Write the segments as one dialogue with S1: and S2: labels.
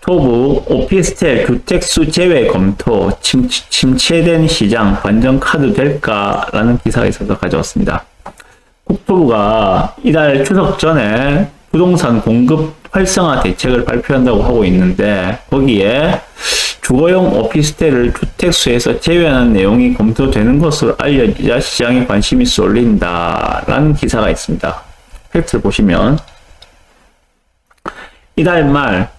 S1: 국토부 오피스텔 주택수 제외 검토 침체된 시장 반전 카드 될까라는 기사가 있어서 가져왔습니다. 국토부가 이달 추석 전에 부동산 공급 활성화 대책을 발표한다고 하고 있는데 거기에 주거용 오피스텔을 주택수에서 제외하는 내용이 검토되는 것으로 알려지자 시장에 관심이 쏠린다라는 기사가 있습니다. 팩트를 보시면 이달 말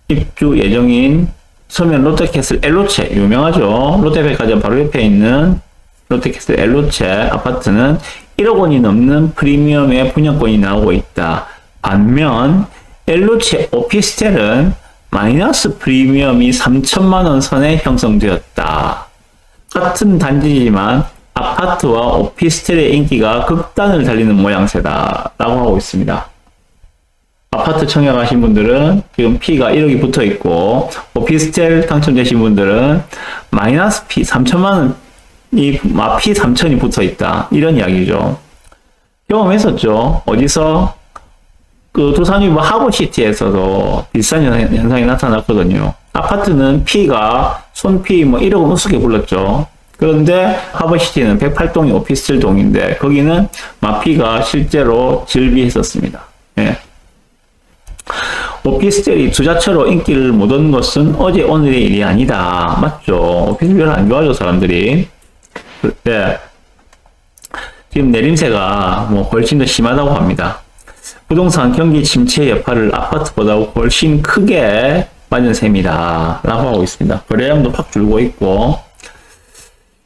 S1: 입주 예정인 서면 롯데캐슬 엘로체 유명하죠. 롯데백화점 바로 옆에 있는 롯데캐슬 엘로체 아파트는 1억 원이 넘는 프리미엄의 분양권이 나오고 있다. 반면 엘로체 오피스텔은 마이너스 프리미엄이 3천만 원 선에 형성되었다. 같은 단지지만 아파트와 오피스텔의 인기가 극단을 달리는 모양새다 라고 하고 있습니다. 아파트 청약하신 분들은 지금 P가 1억이 붙어 있고 오피스텔 당첨되신 분들은 마이너스 P 3천만 원이 P 3천이 붙어 있다. 이런 이야기죠. 경험했었죠. 어디서 그 두산이 뭐 하버시티에서도 비슷한 현상이 나타났거든요. 아파트는 P가 손 P 뭐 1억은 우습게 불렀죠. 그런데 하버시티는 108동이 오피스텔 동인데 거기는 마피가 실제로 즐비했었습니다. 예. 오피스텔이 투자처로 인기를 못 얻은 것은 어제 오늘의 일이 아니다. 맞죠? 오피스텔 별로 안 좋아하죠, 사람들이. 네. 지금 내림세가 뭐 훨씬 더 심하다고 합니다. 부동산 경기 침체 여파를 아파트보다 훨씬 크게 맞은 셈이다. 라고 하고 있습니다. 거래량도 확 줄고 있고,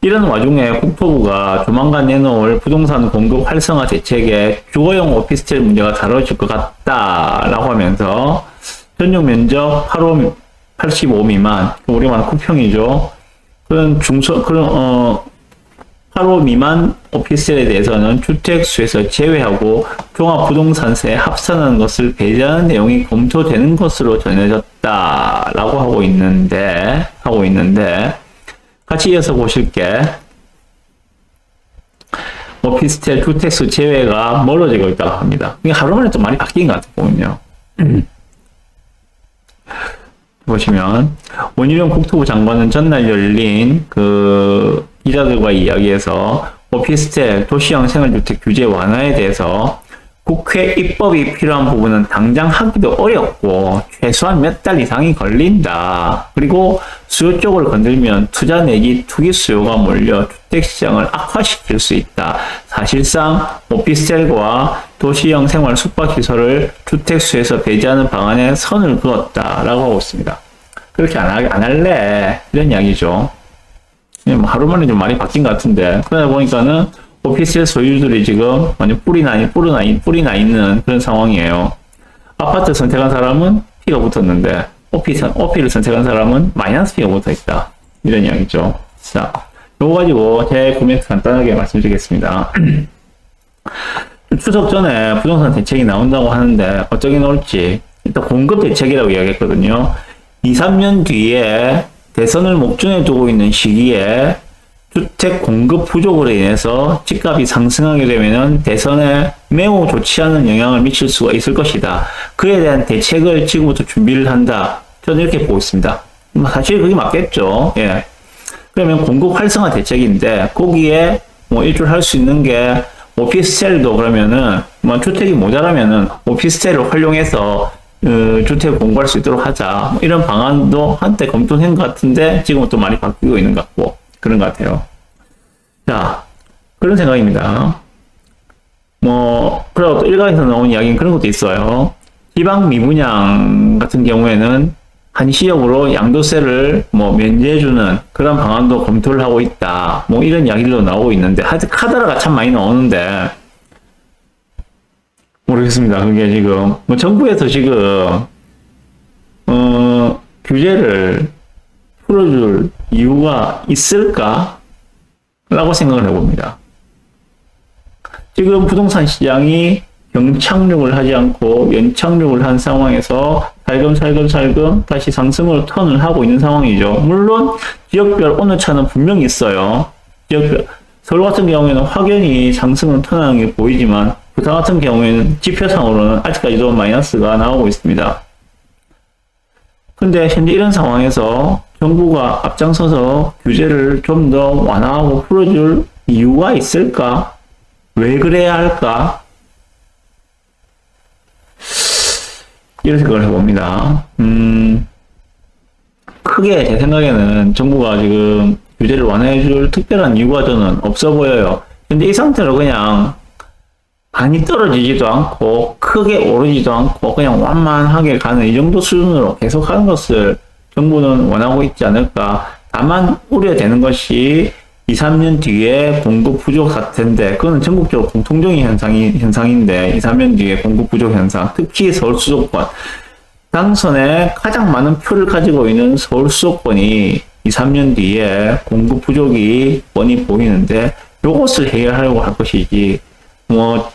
S1: 이런 와중에 국토부가 조만간 내놓을 부동산 공급 활성화 대책에 주거용 오피스텔 문제가 다뤄질 것 같다라고 하면서 전용 면적 85 미만, 우리가 말하는 쿠평이죠. 그런 85 미만 오피스텔에 대해서는 주택수에서 제외하고 종합부동산세에 합산하는 것을 배제하는 내용이 검토되는 것으로 전해졌다라고 하고 있는데 같이 이어서 보실 게 오피스텔 주택수 제외가 멀어지고 있다고 합니다. 이게 하루 만에 좀 많이 바뀐 것 같아요, 보면요. 보시면 원희룡 국토부 장관은 전날 열린 그 기자들과 이야기에서 오피스텔 도시형 생활주택 규제 완화에 대해서 국회 입법이 필요한 부분은 당장 하기도 어렵고 최소한 몇 달 이상이 걸린다. 그리고 수요 쪽을 건들면 투자 내지 투기 수요가 몰려 주택시장을 악화시킬 수 있다. 사실상 오피스텔과 도시형 생활 숙박시설을 주택수에서 배제하는 방안에 선을 그었다라고 하고 있습니다. 그렇게 안 할래 이런 이야기죠. 하루 만에 좀 많이 바뀐 것 같은데 그러다 보니까는 오피스텔 소유주들이 지금 완전 뿌리 나 있는 그런 상황이에요. 아파트 선택한 사람은 P가 붙었는데 오피를 선택한 사람은 마이너스 P가 붙어 있다. 이런 이야기죠. 자, 요거 가지고 제 고민 간단하게 말씀드리겠습니다. 추석 전에 부동산 대책이 나온다고 하는데 어쩌게 나올지 일단 공급 대책이라고 이야기했거든요. 2, 3년 뒤에 대선을 목전에 두고 있는 시기에 주택 공급 부족으로 인해서 집값이 상승하게 되면 대선에 매우 좋지 않은 영향을 미칠 수가 있을 것이다. 그에 대한 대책을 지금부터 준비를 한다. 저는 이렇게 보고 있습니다. 사실 그게 맞겠죠. 예. 그러면 공급 활성화 대책인데 거기에 뭐 일조할 수 있는 게 오피스텔도 그러면은 뭐 주택이 모자라면은 오피스텔을 활용해서 주택을 공부할 수 있도록 하자. 뭐 이런 방안도 한때 검토된 것 같은데 지금은 또 많이 바뀌고 있는 것 같고 그런 것 같아요. 자, 그런 생각입니다. 그리고 또 일각에서 나온 이야기는 그런 것도 있어요. 지방 미분양 같은 경우에는 한시적으로 양도세를 면제해주는 그런 방안도 검토를 하고 있다. 이런 이야기도 나오고 있는데, 하여튼 카더라가 참 많이 나오는데, 모르겠습니다. 그게 지금, 정부에서 지금, 규제를 풀어줄 이유가 있을까? 라고 생각을 해봅니다. 지금 부동산 시장이 경착륙을 하지 않고 연착륙을 한 상황에서 살금살금 다시 상승으로 턴을 하고 있는 상황이죠. 물론 지역별 오늘차는 분명히 있어요. 지역별 서울 같은 경우에는 확연히 상승은 턴하는 게 보이지만 부산 같은 경우에는 지표상으로는 아직까지도 마이너스가 나오고 있습니다. 근데 현재 이런 상황에서 정부가 앞장서서 규제를 좀 더 완화하고 풀어줄 이유가 있을까? 왜 그래야 할까? 이런 생각을 해봅니다. 크게 제 생각에는 정부가 지금 규제를 완화해줄 특별한 이유가 저는 없어 보여요. 근데 이 상태로 그냥 많이 떨어지지도 않고 크게 오르지도 않고 그냥 완만하게 가는 이 정도 수준으로 계속 하는 것을 정부는 원하고 있지 않을까. 다만 우려되는 것이 2, 3년 뒤에 공급 부족 사태인데 그거는 전국적으로 공통적인 현상인데 2, 3년 뒤에 공급 부족 현상, 특히 서울 수도권 당선에 가장 많은 표를 가지고 있는 서울 수도권이 2, 3년 뒤에 공급 부족이 뻔히 보이는데 이것을 해결하려고 할 것이지 뭐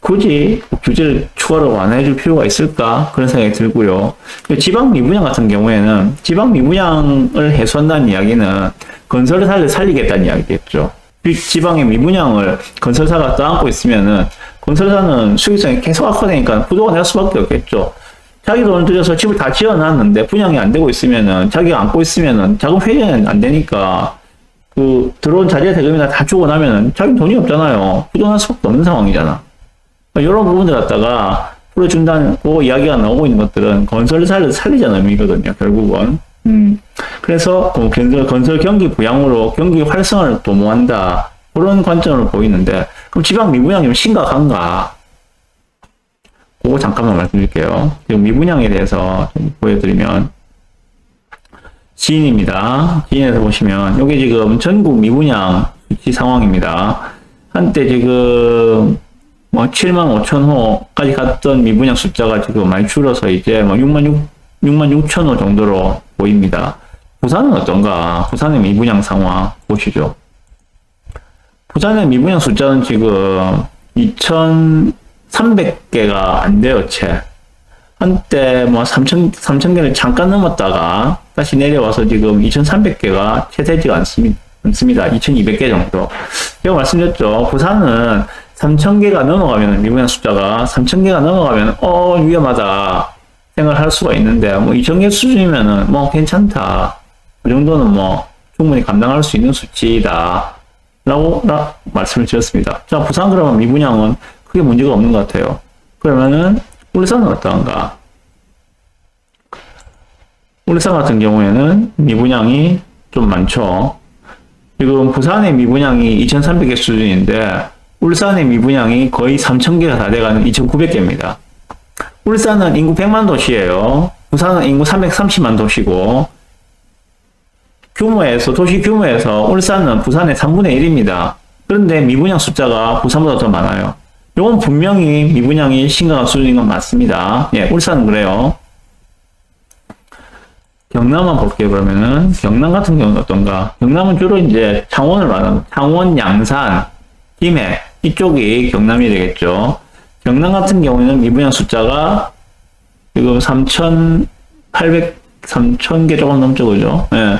S1: 굳이 규제를 추가로 완화해 줄 필요가 있을까 그런 생각이 들고요. 지방 미분양 같은 경우에는 지방 미분양을 해소한다는 이야기는 건설사를 살리겠다는 이야기겠죠. 지방의 미분양을 건설사가 떠안고 있으면은 건설사는 수익성이 계속 악화되니까 부도가 날 수밖에 없겠죠. 자기 돈을 들여서 집을 다 지어놨는데 분양이 안 되고 있으면은 자기가 안고 있으면은 자금 회전이 안 되니까 그 들어온 자재 대금이나 다 주고 나면은 자기 돈이 없잖아요. 부도날 수밖에 없는 상황이잖아. 이런 부분들 갖다가 풀어준다고 이야기가 나오고 있는 것들은 건설사를 살리자는 의미거든요, 결국은. 그래서 건설 경기 부양으로 경기 활성화를 도모한다. 그런 관점으로 보이는데, 그럼 지방 미분양이 좀 심각한가? 그거 잠깐만 말씀드릴게요. 지금 미분양에 대해서 좀 보여드리면, 지인입니다. 지인에서 보시면, 이게 지금 전국 미분양 수치 상황입니다. 한때 지금, 7만 5천 호까지 갔던 미분양 숫자가 지금 많이 줄어서 이제 6만 6천 호 정도로 보입니다. 부산은 어떤가? 부산의 미분양 상황 보시죠. 부산의 미분양 숫자는 지금 2,300개가 안 돼요, 채. 한때 3,000개를 잠깐 넘었다가 다시 내려와서 지금 2,300개가 채 되지가 않습니다. 2,200개 정도. 제가 말씀드렸죠. 부산은 3,000개가 넘어가면, 미분양 숫자가 3,000개가 넘어가면, 위험하다 생각을 할 수가 있는데, 2,000개 수준이면은, 괜찮다. 그 정도는 충분히 감당할 수 있는 수치다. 라고 말씀을 드렸습니다. 자, 부산 그러면 미분양은 크게 문제가 없는 것 같아요. 그러면은, 울산은 어떠한가? 울산 같은 경우에는 미분양이 좀 많죠. 지금 부산의 미분양이 2,300개 수준인데, 울산의 미분양이 거의 3,000개가 다 돼가는 2,900개입니다. 울산은 인구 100만 도시예요. 부산은 인구 330만 도시고, 도시 규모에서 울산은 부산의 3분의 1입니다. 그런데 미분양 숫자가 부산보다 더 많아요. 이건 분명히 미분양이 심각한 수준인 건 맞습니다. 예, 울산은 그래요. 경남만 볼게요, 그러면은. 경남 같은 경우는 어떤가? 경남은 주로 이제 창원을 말하는, 창원, 양산, 김해, 이쪽이 경남이 되겠죠. 경남 같은 경우에는 미분양 숫자가 지금 3,000개 조금 넘죠, 그죠? 예.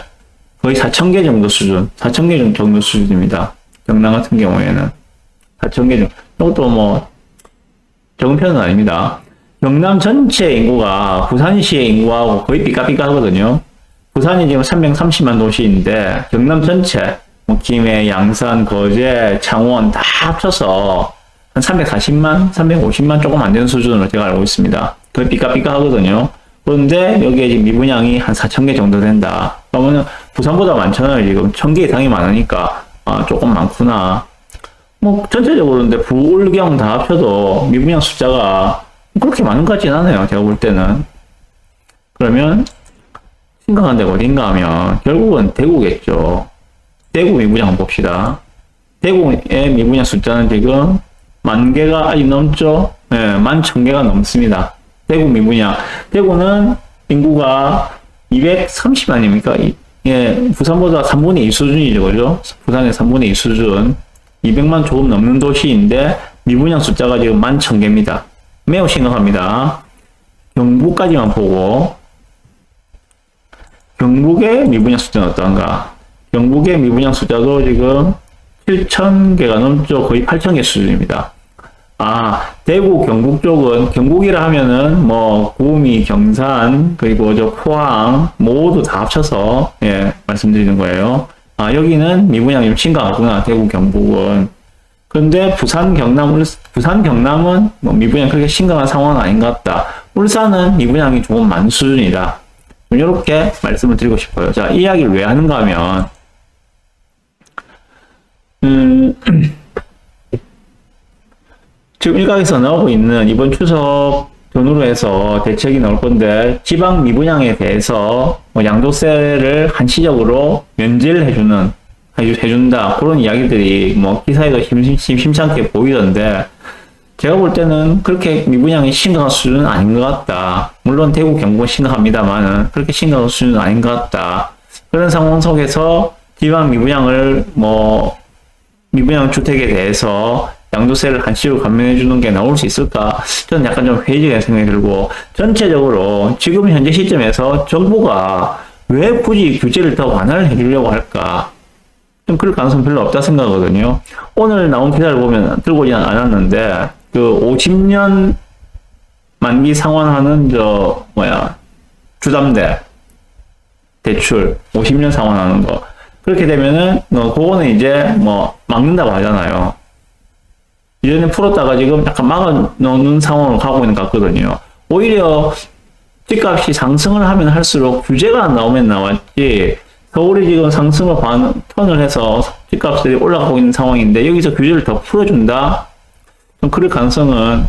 S1: 거의 4,000개 정도 수준, 4,000개 정도 수준입니다. 경남 같은 경우에는. 4,000개 정도. 이것도 적은 편은 아닙니다. 경남 전체 인구가 부산시의 인구하고 거의 삐까삐까 하거든요. 부산이 지금 330만 도시인데, 경남 전체, 김해, 양산, 거제, 창원 다 합쳐서 한 340만, 350만 조금 안 되는 수준으로 제가 알고 있습니다. 거의 삐까삐까 하거든요. 그런데 여기에 지금 미분양이 한 4,000개 정도 된다. 그러면은 부산보다 많잖아요. 지금 1,000개 이상이 많으니까 조금 많구나. 전체적으로 근데 부울경 다 합쳐도 미분양 숫자가 그렇게 많은 것 같진 않아요. 제가 볼 때는. 그러면 심각한 데가 어딘가 하면 결국은 대구겠죠. 대구 미분양 한번 봅시다. 대구의 미분양 숫자는 지금 10,000개가 아직 넘죠? 네, 11,000개가 넘습니다. 대구 미분양. 대구는 인구가 230만입니까? 예, 부산보다 3분의 2 수준이죠, 그죠? 부산의 3분의 2 수준. 200만 조금 넘는 도시인데 미분양 숫자가 지금 11,000개입니다. 매우 심각합니다. 경북까지만 보고 경북의 미분양 숫자는 어떤가? 경북의 미분양 숫자도 지금 7,000개가 넘죠. 거의 8,000개 수준입니다. 대구, 경북 쪽은, 경북이라 하면은, 뭐, 구미, 경산, 그리고 저 포항, 모두 다 합쳐서, 예, 말씀드리는 거예요. 여기는 미분양이 좀 심각하구나, 대구, 경북은. 근데 부산, 경남은 뭐 미분양 그렇게 심각한 상황은 아닌 것 같다. 울산은 미분양이 조금 많은 수준이다. 이렇게 말씀을 드리고 싶어요. 자, 이 이야기를 왜 하는가 하면, 지금 일각에서 나오고 있는 이번 추석 전후로 해서 대책이 나올 건데, 지방 미분양에 대해서 뭐 양도세를 한시적으로 면제를 해준다. 그런 이야기들이 뭐 기사에도 심심찮게 보이던데, 제가 볼 때는 그렇게 미분양이 심각한 수준은 아닌 것 같다. 물론 대구, 경북은 심각합니다만, 그렇게 심각한 수준은 아닌 것 같다. 그런 상황 속에서 지방 미분양을 미분양 주택에 대해서 양도세를 한시로 감면해 주는 게 나올 수 있을까? 저는 약간 좀 회의적인 생각이 들고, 전체적으로 지금 현재 시점에서 정부가 왜 굳이 규제를 더 완화를 해주려고 할까? 좀 그럴 가능성 별로 없다 생각하거든요. 오늘 나온 기사를 보면 들고 오지 않았는데, 50년 만기 상환하는 주담대 대출 50년 상환하는 거. 그렇게 되면은, 그거는 이제 막는다고 하잖아요. 이전에 풀었다가 지금 약간 막아놓는 상황으로 가고 있는 것 같거든요. 오히려 집값이 상승을 하면 할수록 규제가 나오면 나왔지, 서울이 지금 상승을 턴을 해서 집값들이 올라가고 있는 상황인데, 여기서 규제를 더 풀어준다? 좀 그럴 가능성은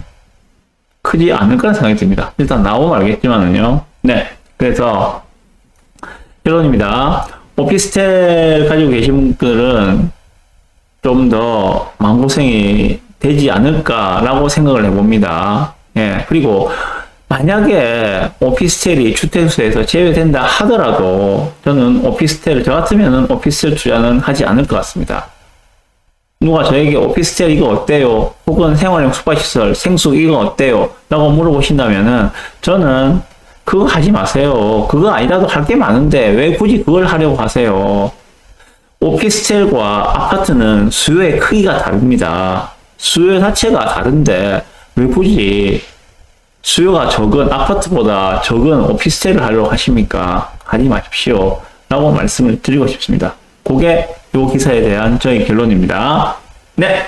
S1: 크지 않을 거라는 생각이 듭니다. 일단 나오면 알겠지만은요. 네. 그래서, 결론입니다. 오피스텔 가지고 계신 분들은 좀 더 마음고생이 되지 않을까라고 생각을 해봅니다. 예. 그리고 만약에 오피스텔이 주택수에서 제외된다 하더라도 저는 저 같으면은 오피스텔 투자는 하지 않을 것 같습니다. 누가 저에게 오피스텔 이거 어때요? 혹은 생활형 숙박시설, 생숙 이거 어때요? 라고 물어보신다면은 저는 그거 하지 마세요. 그거 아니라도 할 게 많은데 왜 굳이 그걸 하려고 하세요? 오피스텔과 아파트는 수요의 크기가 다릅니다. 수요 자체가 다른데 왜 굳이 수요가 적은 아파트보다 적은 오피스텔을 하려고 하십니까? 하지 마십시오. 라고 말씀을 드리고 싶습니다. 그게 이 기사에 대한 저의 결론입니다. 네.